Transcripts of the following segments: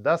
10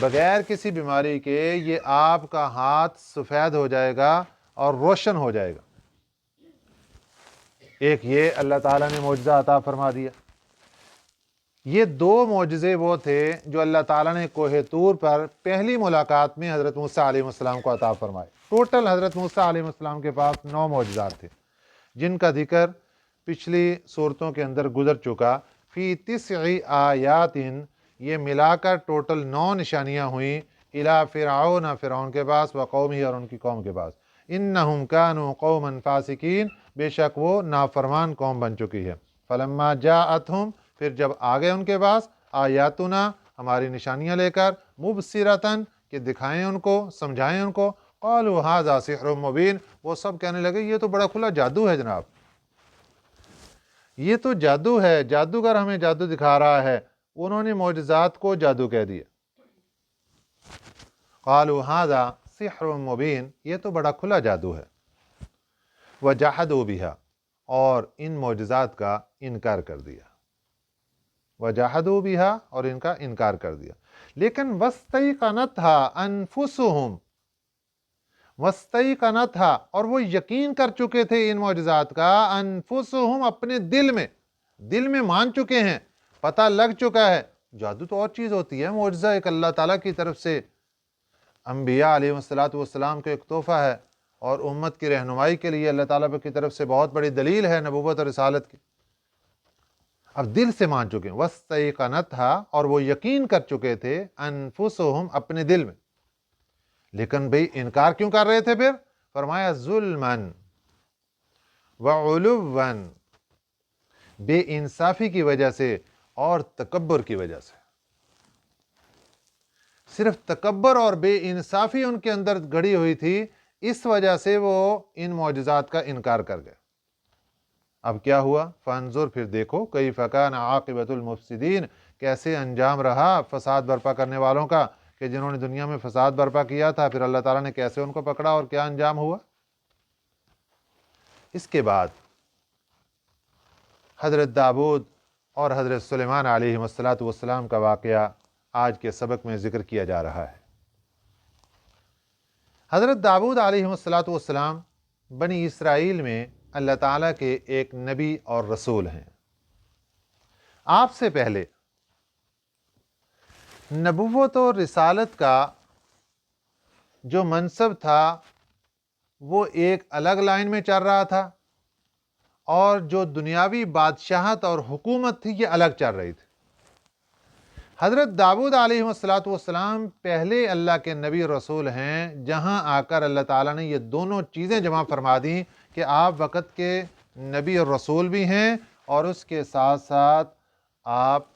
بغیر کسی بیماری کے یہ آپ کا ہاتھ سفید ہو جائے گا اور روشن ہو جائے گا۔ ایک یہ اللہ تعالیٰ نے معجزہ عطا فرما دیا۔ یہ دو معجزے وہ تھے جو اللہ تعالیٰ نے کوہ طور پر پہلی ملاقات میں حضرت موسیٰ علیہ السلام کو عطا فرمائے۔ ٹوٹل حضرت موسیٰ علیہ السلام کے پاس 9 معجزات تھے، جن کا ذکر پچھلی صورتوں کے اندر گزر چکا۔ فی 9 آیات، یہ ملا کر ٹوٹل 9 نشانیاں ہوئیں۔ الی فرعون، فرعون کے پاس، و قومہ، اور ان کی قوم کے پاس۔ انہم کانوا قوما فاسقین، بے شک وہ نافرمان قوم بن چکی ہے۔ فلما جاءتہم، پھر جب آگئے ان کے پاس، آیاتنا، ہماری نشانیاں لے کر، مبصرتاً، کہ دکھائیں ان کو، سمجھائیں ان کو، قالوا ھذا سحر مبین، وہ سب کہنے لگے یہ تو بڑا کھلا جادو ہے جناب، یہ تو جادو ہے، جادوگر ہمیں جادو دکھا رہا ہے۔ انہوں نے معجزات کو جادو کہہ دیا۔ قالوا ھذا سحر مبین، یہ تو بڑا کھلا جادو ہے۔ وجحدوا بها، اور ان معجزات کا انکار کر دیا۔ وجحدوا بها، اور ان کا انکار کر دیا۔ لیکن واستيقنتها انفسهم، واستيقنتها، اور وہ یقین کر چکے تھے ان معجزات کا، انفسهم، اپنے دل میں مان چکے ہیں، پتہ لگ چکا ہے۔ جادو تو اور چیز ہوتی ہے، معجزہ ایک اللہ تعالیٰ کی طرف سے انبیاء علیہ السلام کو ایک تحفہ ہے، اور امت کی رہنمائی کے لیے اللہ تعالیٰ کی طرف سے بہت بڑی دلیل ہے نبوت اور رسالت کی۔ اب دل سے مان چکے ہیں، وَاسْتَيْقَنَتْهَا، اور وہ یقین کر چکے تھے، انفسهم، اپنے دل میں۔ لیکن بھئی انکار کیوں کر رہے تھے پھر؟ فرمایا ظلماً وعلواً، بے انصافی کی وجہ سے اور تکبر کی وجہ سے۔ صرف تکبر اور بے انصافی ان کے اندر گڑی ہوئی تھی، اس وجہ سے وہ ان معجزات کا انکار کر گئے۔ اب کیا ہوا؟ فانظر، پھر دیکھو، کیف کان عاقبۃ المفسدین، کیسے انجام رہا فساد برپا کرنے والوں کا، کہ جنہوں نے دنیا میں فساد برپا کیا تھا، پھر اللہ تعالیٰ نے کیسے ان کو پکڑا اور کیا انجام ہوا۔ اس کے بعد حضرت داؤد اور حضرت سلیمان علیہ السلام کا واقعہ آج کے سبق میں ذکر کیا جا رہا ہے۔ حضرت داؤد علیہ السلام بنی اسرائیل میں اللہ تعالیٰ کے ایک نبی اور رسول ہیں۔ آپ سے پہلے نبوت اور رسالت کا جو منصب تھا وہ ایک الگ لائن میں چل رہا تھا، اور جو دنیاوی بادشاہت اور حکومت تھی یہ الگ چل رہی تھی۔ حضرت داؤد علیہ السلام پہلے اللہ کے نبی رسول ہیں، جہاں آ کر اللہ تعالیٰ نے یہ دونوں چیزیں جمع فرما دیں کہ آپ وقت کے نبی اور رسول بھی ہیں، اور اس کے ساتھ ساتھ آپ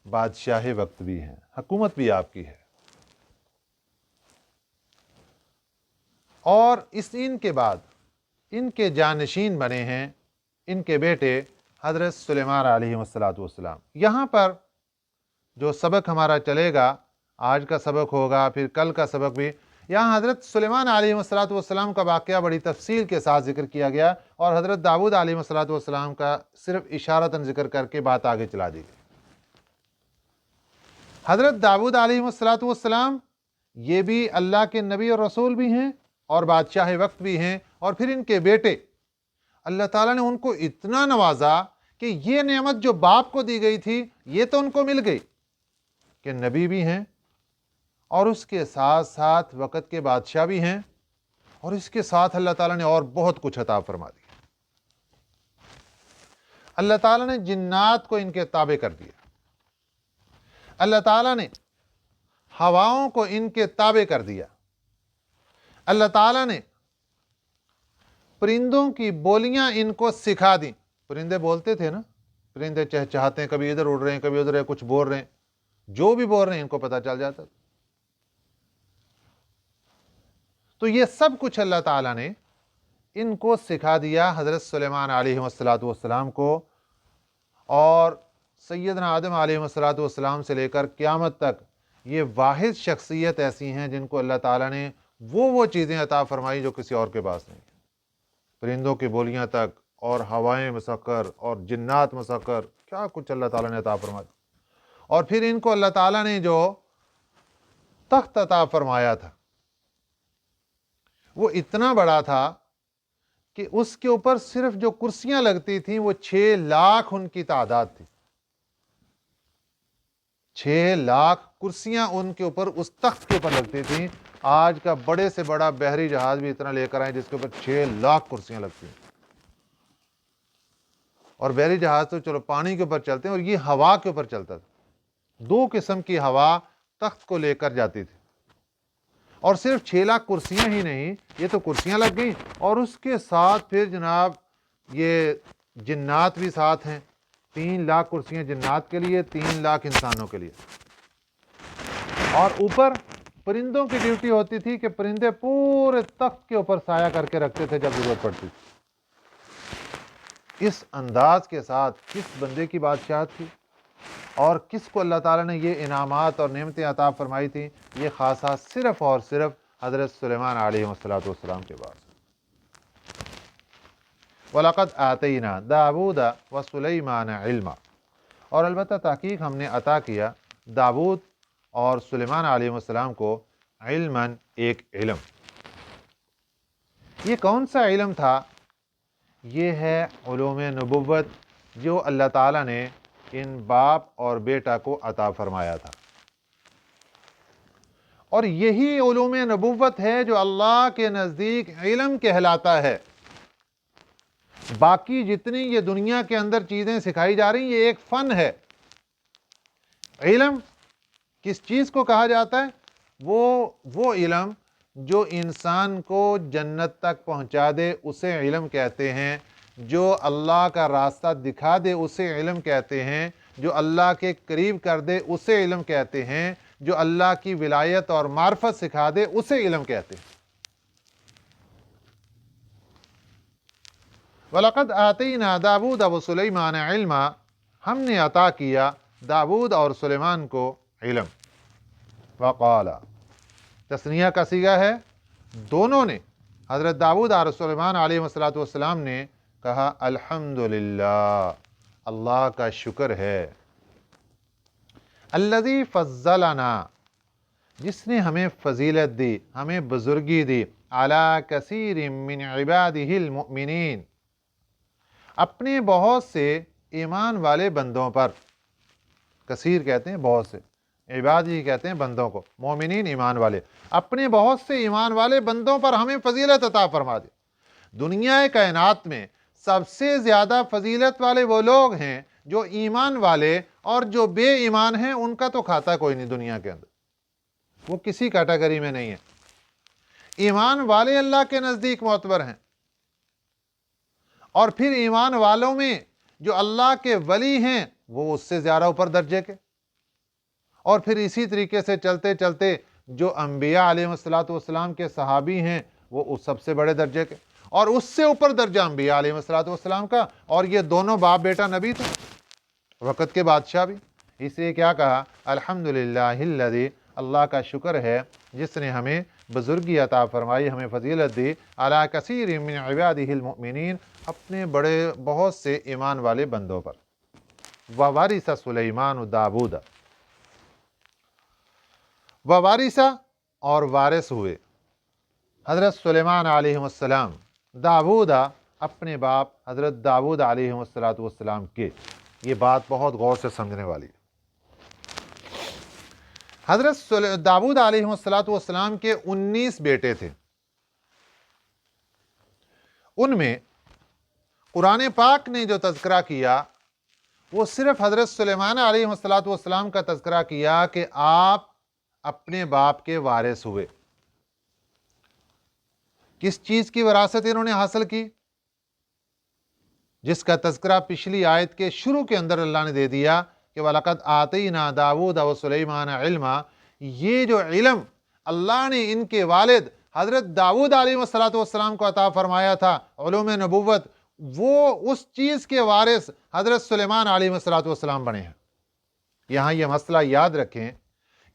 بادشاہ وقت بھی ہیں، حکومت بھی آپ کی ہے۔ اور ان کے بعد ان کے جانشین بنے ہیں ان کے بیٹے حضرت سلیمان علیہ السلام۔ یہاں پر جو سبق ہمارا چلے گا، آج کا سبق ہوگا، پھر کل کا سبق بھی، یہاں حضرت سلیمان علیہ السلام کا واقعہ بڑی تفصیل کے ساتھ ذکر کیا گیا، اور حضرت داؤد علیہ السلام کا صرف اشارتاً ذکر کر کے بات آگے چلا دی گئی۔ حضرت داؤد علیہ السلام یہ بھی اللہ کے نبی اور رسول بھی ہیں اور بادشاہ وقت بھی ہیں، اور پھر ان کے بیٹے، اللہ تعالیٰ نے ان کو اتنا نوازا کہ یہ نعمت جو باپ کو دی گئی تھی یہ تو ان کو مل گئی کہ نبی بھی ہیں، اور اس کے ساتھ ساتھ وقت کے بادشاہ بھی ہیں، اور اس کے ساتھ اللہ تعالیٰ نے اور بہت کچھ عطا فرما دیا۔ اللہ تعالیٰ نے جنات کو ان کے تابع کر دیا، اللہ تعالیٰ نے ہواؤں کو ان کے تابع کر دیا، اللہ تعالیٰ نے پرندوں کی بولیاں ان کو سکھا دیں۔ پرندے بولتے تھے نا، پرندے چہچہاتے ہیں، کبھی ادھر اڑ رہے ہیں، کبھی ادھر کچھ بول رہے ہیں، جو بھی بول رہے ہیں ان کو پتہ چل جاتا تھا۔ تو یہ سب کچھ اللہ تعالیٰ نے ان کو سکھا دیا حضرت سلیمان علیہ السلام کو، اور سیدنا آدم علیہ السلام سے لے کر قیامت تک یہ واحد شخصیت ایسی ہیں جن کو اللہ تعالیٰ نے وہ چیزیں عطا فرمائی جو کسی اور کے پاس نہیں، پرندوں کی بولیاں تک، اور ہوائیں مسخر، اور جنات مسخر، کیا کچھ اللہ تعالیٰ نے عطا فرمایا۔ اور پھر ان کو اللہ تعالیٰ نے جو تخت عطا فرمایا تھا، وہ اتنا بڑا تھا کہ اس کے اوپر صرف جو کرسیاں لگتی تھیں وہ 6 لاکھ ان کی تعداد تھی۔ 6 لاکھ کرسیاں ان کے اوپر، اس تخت کے اوپر لگتی تھیں۔ آج کا بڑے سے بڑا بحری جہاز بھی اتنا لے کر آئے جس کے اوپر 6 لاکھ کرسیاں لگتی ہیں، اور بحری جہاز تو چلو پانی کے اوپر چلتے ہیں، اور یہ ہوا کے اوپر چلتا تھا۔ 2 قسم کی ہوا تخت کو لے کر جاتی تھی، اور صرف 6 لاکھ کرسیاں ہی نہیں، یہ تو کرسیاں لگ گئیں، اور اس کے ساتھ پھر جناب یہ جنات بھی ساتھ ہیں۔ 3 لاکھ کرسیاں جنات کے لیے، 3 لاکھ انسانوں کے لیے، اور اوپر پرندوں کی ڈیوٹی ہوتی تھی کہ پرندے پورے تخت کے اوپر سایہ کر کے رکھتے تھے جب ضرورت پڑتی تھی۔ اس انداز کے ساتھ کس بندے کی بادشاہت تھی، اور کس کو اللہ تعالیٰ نے یہ انعامات اور نعمتیں عطا فرمائی تھیں، یہ خاصہ صرف اور صرف حضرت سلیمان علیہ السلام کے بعد۔ وَلَقَدْ آتَيْنَا دَاوُودَ وَسُلَيْمَانَ عِلْمًا، اور البتہ تحقیق ہم نے عطا کیا داود اور سلیمان علیہ السلام کو علماً، ایک علم۔ یہ کون سا علم تھا؟ یہ ہے علوم نبوت جو اللہ تعالیٰ نے ان باپ اور بیٹا کو عطا فرمایا تھا، اور یہی علوم نبوت ہے جو اللہ کے نزدیک علم کہلاتا ہے۔ باقی جتنی یہ دنیا کے اندر چیزیں سکھائی جا رہی ہیں یہ ایک فن ہے۔ علم کس چیز کو کہا جاتا ہے؟ وہ علم جو انسان کو جنت تک پہنچا دے اسے علم کہتے ہیں، جو اللہ کا راستہ دکھا دے اسے علم کہتے ہیں، جو اللہ کے قریب کر دے اسے علم کہتے ہیں، جو اللہ کی ولایت اور معرفت سکھا دے اسے علم کہتے ہیں۔ وَلَقَدْ آتَيْنَا دَاوُودَ وَسُلَيْمَانَ عِلْمًا، ہم نے عطا کیا داود اور سلیمان کو علم۔ وقال، تثنیہ کا صیغہ ہے، دونوں نے، حضرت داود اور سلیمان علیہ السلام نے کہا الحمدللہ، اللہ کا شکر ہے، الذی فضلنا، جس نے ہمیں فضیلت دی، ہمیں بزرگی دی، علی کثیر من عبادہ المؤمنین، اپنے بہت سے ایمان والے بندوں پر۔ کثیر کہتے ہیں بہت سے، عباد ہی کہتے ہیں بندوں کو، مومنین ایمان والے، اپنے بہت سے ایمان والے بندوں پر ہمیں فضیلت عطا فرما دی۔ دنیا کائنات میں سب سے زیادہ فضیلت والے وہ لوگ ہیں جو ایمان والے، اور جو بے ایمان ہیں ان کا تو کھاتا کوئی نہیں دنیا کے اندر، وہ کسی کیٹیگری میں نہیں ہے۔ ایمان والے اللہ کے نزدیک معتبر ہیں، اور پھر ایمان والوں میں جو اللہ کے ولی ہیں وہ اس سے زیادہ اوپر درجے کے، اور پھر اسی طریقے سے چلتے چلتے جو انبیاء علیہ السلام کے صحابی ہیں وہ اس سب سے بڑے درجے کے، اور اس سے اوپر درجہ انبیاء علیہ السلام کا، اور یہ دونوں باپ بیٹا نبی تھے، وقت کے بادشاہ بھی۔ اس لیے کیا کہا؟ الحمدللہ الذی، اللہ کا شکر ہے جس نے ہمیں بزرگی عطا فرمائی، ہمیں فضیلت دی، علی کثیر من عبادہ المؤمنین، اپنے بڑے بہت سے ایمان والے بندوں پر۔ ووارث سلیمان داود، ووارث، اور وارث ہوئے حضرت سلیمان علیہ السلام داود، اپنے باپ حضرت داود علیہ السلام کے۔ یہ بات بہت غور سے سمجھنے والی ہے۔ حضرت داود علیہ السلام کے 19 بیٹے تھے، ان میں قرآن پاک نے جو تذکرہ کیا وہ صرف حضرت سلیمان علیہ السلام کا تذکرہ کیا کہ آپ اپنے باپ کے وارث ہوئے۔ کس چیز کی وراثت انہوں نے حاصل کی؟ جس کا تذکرہ پچھلی آیت کے شروع کے اندر اللہ نے دے دیا کہ وَلَقَدْ آتَيْنَا دَاوُودَ وَسُلَيْمَانَ عِلْمًا، یہ جو علم اللہ نے ان کے والد حضرت داود علیہ السلام کو عطا فرمایا تھا، علوم نبوت، وہ اس چیز کے وارث حضرت سلیمان علیہ السلام بنے ہیں۔ یہاں یہ مسئلہ یاد رکھیں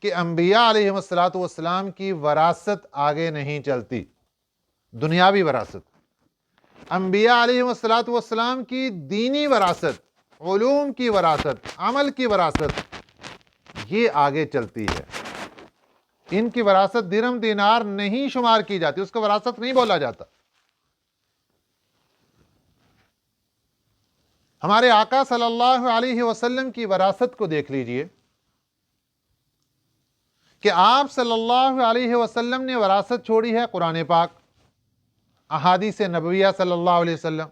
کہ انبیاء علیہ السلام کی وراثت آگے نہیں چلتی، دنیاوی وراثت۔ انبیاء علیہ السلام کی دینی وراثت، علوم کی وراثت، عمل کی وراثت، یہ آگے چلتی ہے۔ ان کی وراثت درہم دینار نہیں شمار کی جاتی، اس کو وراثت نہیں بولا جاتا۔ ہمارے آقا صلی اللہ علیہ وسلم کی وراثت کو دیکھ لیجئے کہ آپ صلی اللہ علیہ وسلم نے وراثت چھوڑی ہے قرآن پاک، احادیث نبویہ صلی اللہ علیہ وسلم،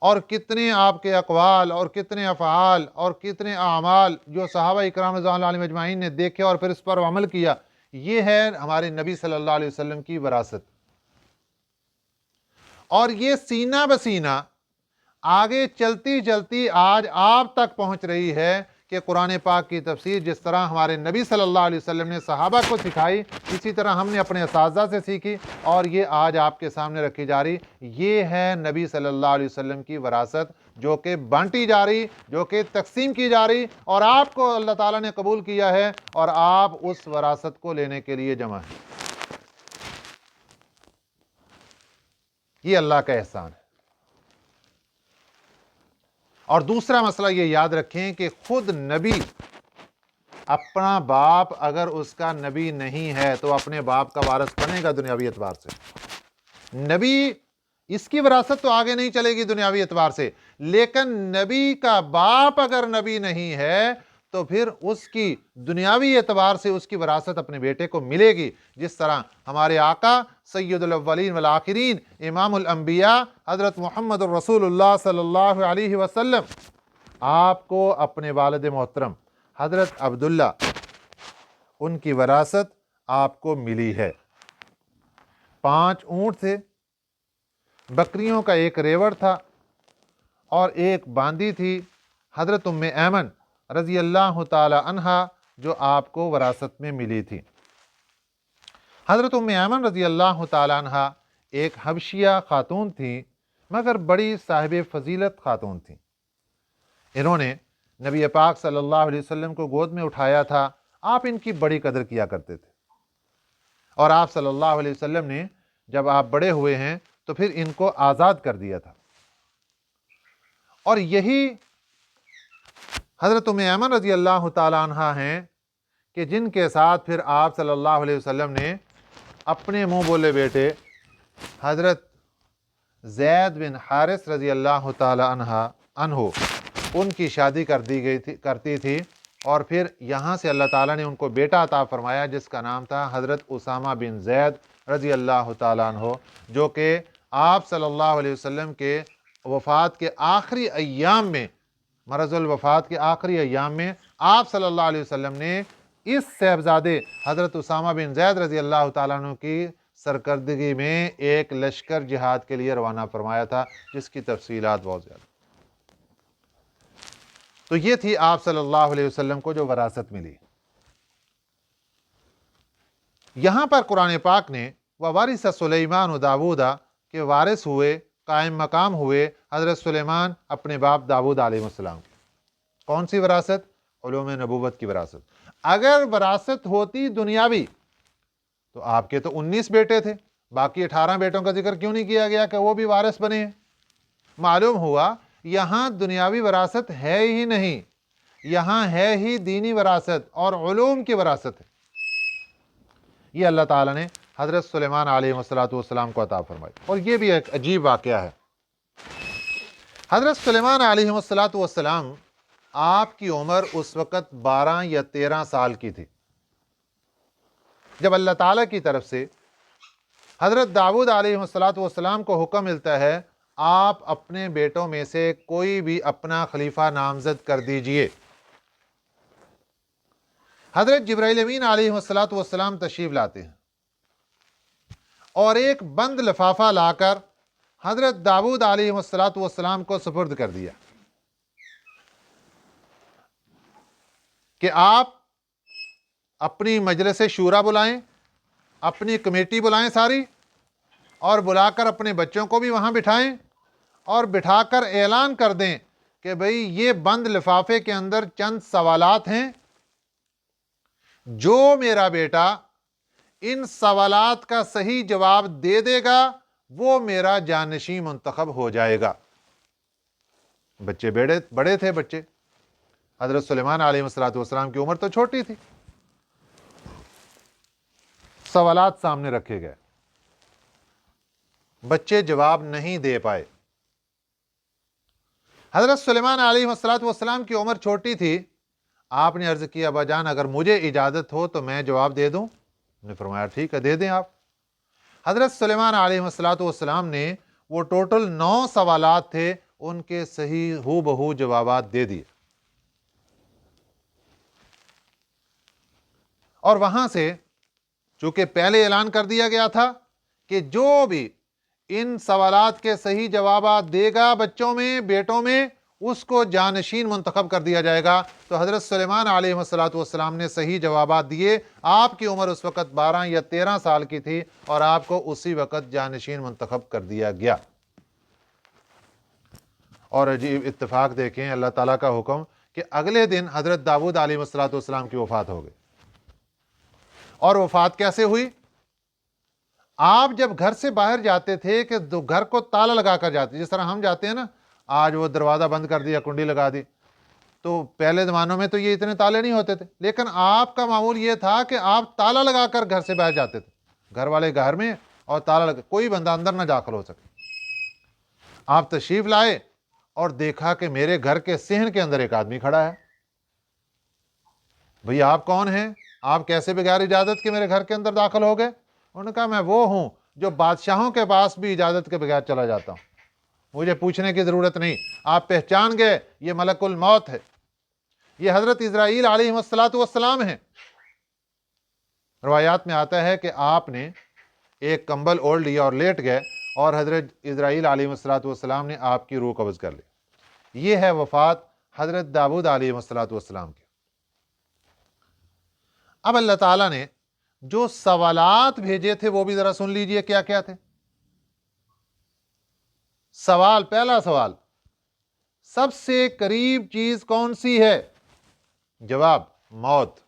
اور کتنے آپ کے اقوال اور کتنے افعال اور کتنے اعمال جو صحابہ اکرام رضوان اللہ علیہم اجمعین نے دیکھے اور پھر اس پر عمل کیا، یہ ہے ہمارے نبی صلی اللہ علیہ وسلم کی وراثت۔ اور یہ سینہ بسینہ آگے چلتی چلتی آج آپ تک پہنچ رہی ہے کہ قرآن پاک کی تفسیر جس طرح ہمارے نبی صلی اللہ علیہ وسلم نے صحابہ کو سکھائی، اسی طرح ہم نے اپنے اساتذہ سے سیکھی اور یہ آج آپ کے سامنے رکھی جا رہی۔ یہ ہے نبی صلی اللہ علیہ وسلم کی وراثت جو کہ بانٹی جا رہی، جو کہ تقسیم کی جا رہی، اور آپ کو اللہ تعالیٰ نے قبول کیا ہے اور آپ اس وراثت کو لینے کے لیے جمع ہیں۔ یہ اللہ کا احسان ہے۔ اور دوسرا مسئلہ یہ یاد رکھیں کہ خود نبی اپنا باپ اگر اس کا نبی نہیں ہے تو اپنے باپ کا وارث بنے گا دنیاوی اعتبار سے۔ نبی اس کی وراثت تو آگے نہیں چلے گی دنیاوی اعتبار سے، لیکن نبی کا باپ اگر نبی نہیں ہے تو پھر اس کی دنیاوی اعتبار سے اس کی وراثت اپنے بیٹے کو ملے گی، جس طرح ہمارے آقا سید الاولین والآخرین امام الانبیاء حضرت محمد الرسول اللہ صلی اللہ علیہ وسلم، آپ کو اپنے والد محترم حضرت عبداللہ، ان کی وراثت آپ کو ملی ہے۔ 5 اونٹ تھے، بکریوں کا ایک ریوڑ تھا اور ایک باندی تھی، حضرت ام ایمن رضی اللہ تعالی عنہا جو آپ کو وراثت میں ملی تھی۔ حضرت ام ایمن رضی اللہ تعالی عنہا ایک حبشیہ خاتون تھیں، مگر بڑی صاحب فضیلت خاتون تھیں۔ انہوں نے نبی پاک صلی اللہ علیہ وسلم کو گود میں اٹھایا تھا، آپ ان کی بڑی قدر کیا کرتے تھے، اور آپ صلی اللہ علیہ وسلم نے جب آپ بڑے ہوئے ہیں تو پھر ان کو آزاد کر دیا تھا۔ اور یہی حضرت ام ایمن رضی اللہ تعالی عنہا ہیں کہ جن کے ساتھ پھر آپ صلی اللہ علیہ وسلم نے اپنے منہ بولے بیٹے حضرت زید بن حارث رضی اللہ تعالی عنہ ان کی شادی کرتی تھی، اور پھر یہاں سے اللہ تعالیٰ نے ان کو بیٹا عطا فرمایا جس کا نام تھا حضرت اسامہ بن زید رضی اللہ تعالیٰ عنہ، جو کہ آپ صلی اللہ علیہ وسلم کے وفات کے آخری ایام میں، مرض الوفات کے آخری ایام میں آپ صلی اللہ علیہ وسلم نے اس صاحبزادے حضرت اسامہ بن زید رضی اللہ تعالیٰ عنہ کی سرکردگی میں ایک لشکر جہاد کے لیے روانہ فرمایا تھا، جس کی تفصیلات بہت زیادہ۔ تو یہ تھی آپ صلی اللہ علیہ وسلم کو جو وراثت ملی۔ یہاں پر قرآن پاک نے وَوَرِثَ سُلَيْمَانُ دَاوُودَ کے وارث ہوئے، قائم مقام ہوئے حضرت سلیمان اپنے باپ داؤد علیہ السلام کی۔ کون سی وراثت؟ علوم نبوت کی وراثت۔ اگر وراثت ہوتی دنیاوی تو آپ کے تو 19 بیٹے تھے، باقی 18 بیٹوں کا ذکر کیوں نہیں کیا گیا کہ وہ بھی وارث بنے ہیں؟ معلوم ہوا یہاں دنیاوی وراثت ہے ہی نہیں، یہاں ہے ہی دینی وراثت اور علوم کی وراثت ہے۔ یہ اللہ تعالیٰ نے حضرت سلیمان علیہ السلام کو عطا فرمائی، اور یہ بھی ایک عجیب واقعہ ہے۔ حضرت سلیمان علیہ السلام آپ کی عمر اس وقت 12 یا 13 سال کی تھی جب اللہ تعالیٰ کی طرف سے حضرت داؤد علیہ السلام کو حکم ملتا ہے آپ اپنے بیٹوں میں سے کوئی بھی اپنا خلیفہ نامزد کر دیجئے۔ حضرت جبرائیل امین علیہ السلام تشریف لاتے ہیں اور ایک بند لفافہ لا کر حضرت داؤد علیہ السلام کو سپرد کر دیا کہ آپ اپنی مجلس شورا بلائیں، اپنی کمیٹی بلائیں ساری، اور بلا کر اپنے بچوں کو بھی وہاں بٹھائیں اور بٹھا کر اعلان کر دیں کہ بھئی یہ بند لفافے کے اندر چند سوالات ہیں، جو میرا بیٹا ان سوالات کا صحیح جواب دے دے گا وہ میرا جانشین منتخب ہو جائے گا۔ بچے بڑے تھے، بچے حضرت سلیمان علیہ السلام کی عمر تو چھوٹی تھی، سوالات سامنے رکھے گئے، بچے جواب نہیں دے پائے۔ حضرت سلیمان علیہ السلام کی عمر چھوٹی تھی، آپ نے عرض کیا ابا جان اگر مجھے اجازت ہو تو میں جواب دے دوں؟ نے فرمایا ٹھیک ہے دے دیں آپ۔ حضرت سلیمان علیہ السلام نے وہ ٹوٹل 9 سوالات تھے، ان کے صحیح ہو بہو جوابات دے دیے، اور وہاں سے چونکہ پہلے اعلان کر دیا گیا تھا کہ جو بھی ان سوالات کے صحیح جوابات دے گا بچوں میں، بیٹوں میں، اس کو جانشین منتخب کر دیا جائے گا، تو حضرت سلیمان علیہ السلام نے صحیح جوابات دیے۔ آپ کی عمر اس وقت 12 یا 13 سال کی تھی اور آپ کو اسی وقت جانشین منتخب کر دیا گیا۔ اور عجیب اتفاق دیکھیں، اللہ تعالیٰ کا حکم کہ اگلے دن حضرت داؤد علیہ السلام کی وفات ہو گئی۔ اور وفات کیسے ہوئی؟ آپ جب گھر سے باہر جاتے تھے کہ گھر کو تالا لگا کر جاتے، جس طرح ہم جاتے ہیں نا، آج وہ دروازہ بند کر دیا، کنڈی لگا دی، تو پہلے زمانوں میں تو یہ اتنے تالے نہیں ہوتے تھے، لیکن آپ کا معمول یہ تھا کہ آپ تالا لگا کر گھر سے باہر جاتے تھے، گھر والے گھر میں اور تالا لگا، کوئی بندہ اندر نہ داخل ہو سکے۔ آپ تشریف لائے اور دیکھا کہ میرے گھر کے صحن کے اندر ایک آدمی کھڑا ہے۔ بھئی آپ کون ہیں؟ آپ کیسے بغیر اجازت کے میرے گھر کے اندر داخل ہو گئے؟ انہوں نے کہا میں وہ ہوں جو بادشاہوں کے پاس بھی اجازت کے بغیر چلا جاتا ہوں، مجھے پوچھنے کی ضرورت نہیں۔ آپ پہچان گئے یہ ملک الموت ہے، یہ حضرت اسرائیل علیہ السلام ہیں۔ روایات میں آتا ہے کہ آپ نے ایک کمبل اوڑھ لیا اور لیٹ گئے، اور حضرت اسرائیل علیہ السلام نے آپ کی روح قبض کر لی۔ یہ ہے وفات حضرت داؤد علیہ السلام کی۔ اب اللہ تعالیٰ نے جو سوالات بھیجے تھے وہ بھی ذرا سن لیجئے کیا کیا تھے۔ سوال، پہلا سوال، سب سے قریب چیز کون سی ہے؟ جواب، موت۔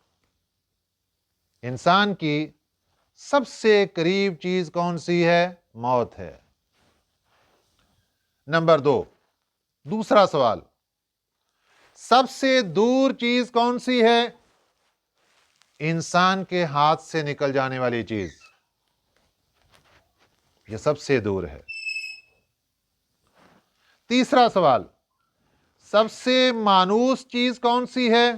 انسان کی سب سے قریب چیز کون سی ہے؟ موت ہے۔ نمبر 2، دوسرا سوال، سب سے دور چیز کون سی ہے؟ انسان کے ہاتھ سے نکل جانے والی چیز، یہ سب سے دور ہے۔ تیسرا سوال، سب سے مانوس چیز کون سی ہے؟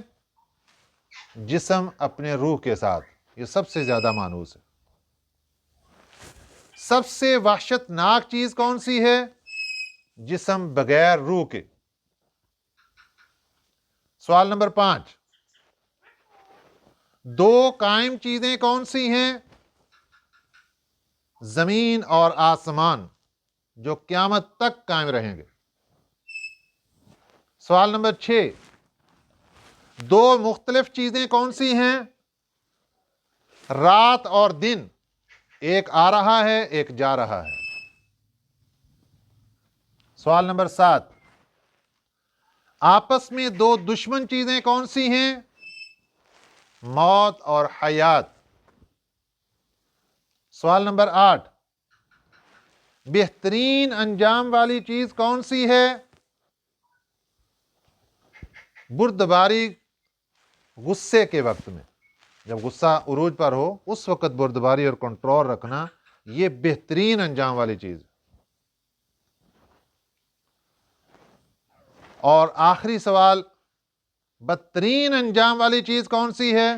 جسم اپنے روح کے ساتھ، یہ سب سے زیادہ مانوس ہے۔ سب سے وحشت ناک چیز کون سی ہے؟ جسم بغیر روح کے۔ سوال نمبر 5، 2 قائم چیزیں کون سی ہیں؟ زمین اور آسمان، جو قیامت تک قائم رہیں گے۔ سوال نمبر 6، 2 مختلف چیزیں کون سی ہیں؟ رات اور دن، ایک آ رہا ہے ایک جا رہا ہے۔ سوال نمبر 7، آپس میں 2 دشمن چیزیں کون سی ہیں؟ موت اور حیات۔ سوال نمبر 8، بہترین انجام والی چیز کون سی ہے؟ بردباری غصے کے وقت میں، جب غصہ عروج پر ہو اس وقت بردباری اور کنٹرول رکھنا، یہ بہترین انجام والی چیز ہے۔ اور آخری سوال، بدترین انجام والی چیز کون سی ہے؟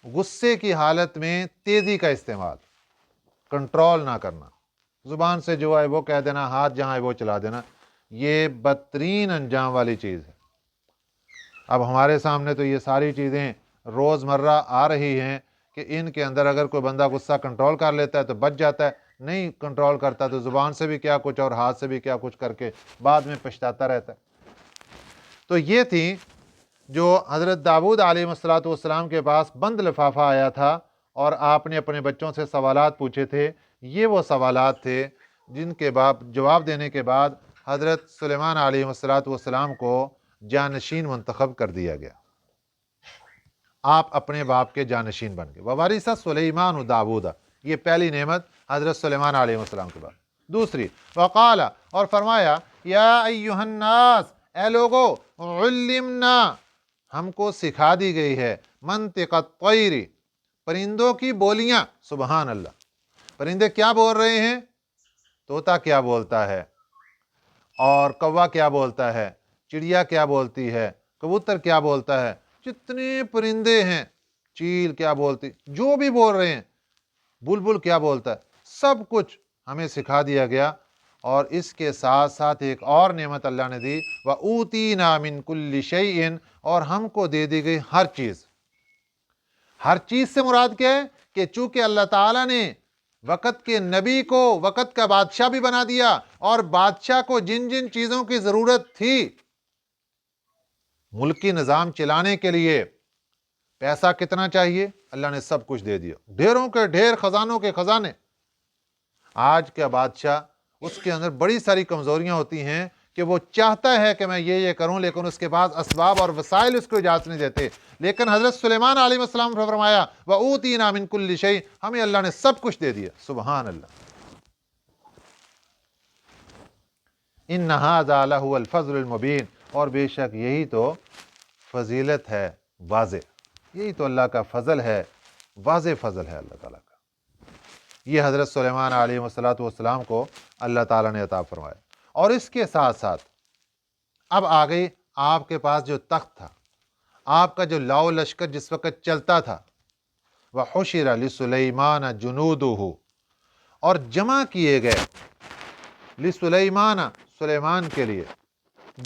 غصے کی حالت میں تیزی کا استعمال، کنٹرول نہ کرنا، زبان سے جو ہے وہ کہہ دینا، ہاتھ جہاں ہے وہ چلا دینا، یہ بدترین انجام والی چیز ہے۔ اب ہمارے سامنے تو یہ ساری چیزیں روز مرہ آ رہی ہیں کہ ان کے اندر اگر کوئی بندہ غصہ کنٹرول کر لیتا ہے تو بچ جاتا ہے، نہیں کنٹرول کرتا تو زبان سے بھی کیا کچھ اور ہاتھ سے بھی کیا کچھ کر کے بعد میں پچھتاتا رہتا ہے۔ تو یہ تھی جو حضرت داؤد علیہ السلام کے پاس بند لفافہ آیا تھا اور آپ نے اپنے بچوں سے سوالات پوچھے تھے۔ یہ وہ سوالات تھے جن کے جواب دینے کے بعد حضرت سلیمان علیہ السلام کو جانشین منتخب کر دیا گیا، آپ اپنے باپ کے جانشین بن گئے۔ ووارث سلیمان داؤد، یہ پہلی نعمت حضرت سلیمان علیہ السلام کے بعد۔ دوسری، وقال، اور فرمایا، یا ایھا الناس، اے لوگو، علمنا، ہم کو سکھا دی گئی ہے، منطق الطیر، پرندوں کی بولیاں، سبحان اللہ، پرندے کیا بول رہے ہیں؟ طوطا کیا بولتا ہے، اور کوا کیا بولتا ہے، چڑیا کیا بولتی ہے، کبوتر کیا بولتا ہے، جتنے پرندے ہیں، چیل کیا بولتی، جو بھی بول رہے ہیں، بلبل کیا بولتا ہے، سب کچھ ہمیں سکھا دیا گیا۔ اور اس کے ساتھ ساتھ ایک اور نعمت اللہ نے دی، وَأُوتِينَا مِن كُلِّ شَيْءٍ، اور ہم کو دے دی گئی ہر چیز۔ ہر چیز سے مراد کیا ہے کہ چونکہ اللہ تعالیٰ نے وقت کے نبی کو وقت کا بادشاہ بھی بنا دیا، اور بادشاہ کو جن جن چیزوں کی ضرورت تھی ملکی نظام چلانے کے لیے، پیسہ کتنا چاہیے، اللہ نے سب کچھ دے دیا، ڈھیروں کے ڈھیر، خزانوں کے خزانے۔ آج کا بادشاہ، اس کے اندر بڑی ساری کمزوریاں ہوتی ہیں کہ وہ چاہتا ہے کہ میں یہ کروں، لیکن اس کے پاس اسباب اور وسائل اس کو اجازت نہیں دیتے۔ لیکن حضرت سلیمان علیہ السلام نے فرمایا وَأُوتِينَا مِن كُلِّ شَيْءٍ، ہمیں اللہ نے سب کچھ دے دیا، سبحان اللہ۔ إِنَّ هَذَا لَهُوَ الْفَضْلُ الْمُبِينُ، اور بے شک یہی تو فضیلت ہے واضح، یہی تو اللہ کا فضل ہے، واضح فضل ہے اللہ تعالیٰ کا۔ یہ حضرت سلیمان علیہ السلام کو اللہ تعالیٰ نے عطا فرمایا۔ اور اس کے ساتھ ساتھ اب آگئی آپ کے پاس جو تخت تھا، آپ کا جو لاؤ لشکر جس وقت چلتا تھا، وَحُشِرَ لِسُلَيْمَانَ جُنُودُهُ، اور جمع کیے گئے لسلیمان، سلیمان کے لیے،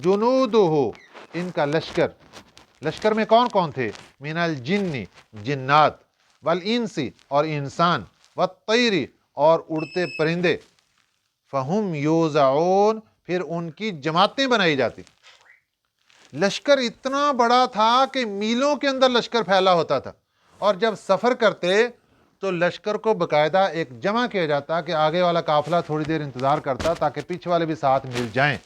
جنودہ، ان کا لشکر۔ لشکر میں کون کون تھے؟ من الجن، جنات، والانس، اور انسان، والطیر، اور اڑتے پرندے، فہم یوزعون، پھر ان کی جماعتیں بنائی جاتی۔ لشکر اتنا بڑا تھا کہ میلوں کے اندر لشکر پھیلا ہوتا تھا، اور جب سفر کرتے تو لشکر کو باقاعدہ ایک جمع کیا جاتا کہ آگے والا قافلہ تھوڑی دیر انتظار کرتا تاکہ پیچھے والے بھی ساتھ مل جائیں،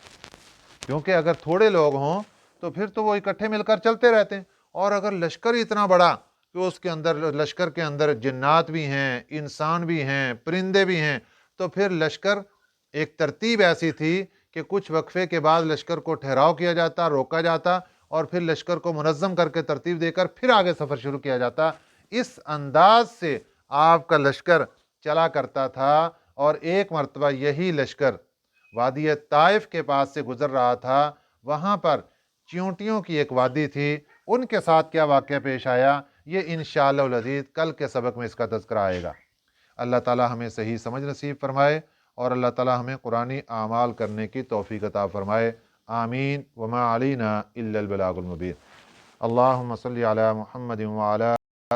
کیونکہ اگر تھوڑے لوگ ہوں تو پھر تو وہ اکٹھے مل کر چلتے رہتے ہیں، اور اگر لشکر اتنا بڑا کہ اس کے اندر، لشکر کے اندر جنات بھی ہیں، انسان بھی ہیں، پرندے بھی ہیں، تو پھر لشکر ایک ترتیب ایسی تھی کہ کچھ وقفے کے بعد لشکر کو ٹھہراؤ کیا جاتا، روکا جاتا، اور پھر لشکر کو منظم کر کے ترتیب دے کر پھر آگے سفر شروع کیا جاتا۔ اس انداز سے آپ کا لشکر چلا کرتا تھا۔ اور ایک مرتبہ یہی لشکر وادی طائف کے پاس سے گزر رہا تھا، وہاں پر چیونٹیوں کی ایک وادی تھی، ان کے ساتھ کیا واقعہ پیش آیا، یہ انشاءاللہ العزیز کل کے سبق میں اس کا تذکرہ آئے گا۔ اللہ تعالی ہمیں صحیح سمجھ نصیب فرمائے، اور اللہ تعالی ہمیں قرآنی اعمال کرنے کی توفیق عطا فرمائے، آمین۔ وما علینا الا البلاغ المبین۔ اللہم صلی علی محمد وعلی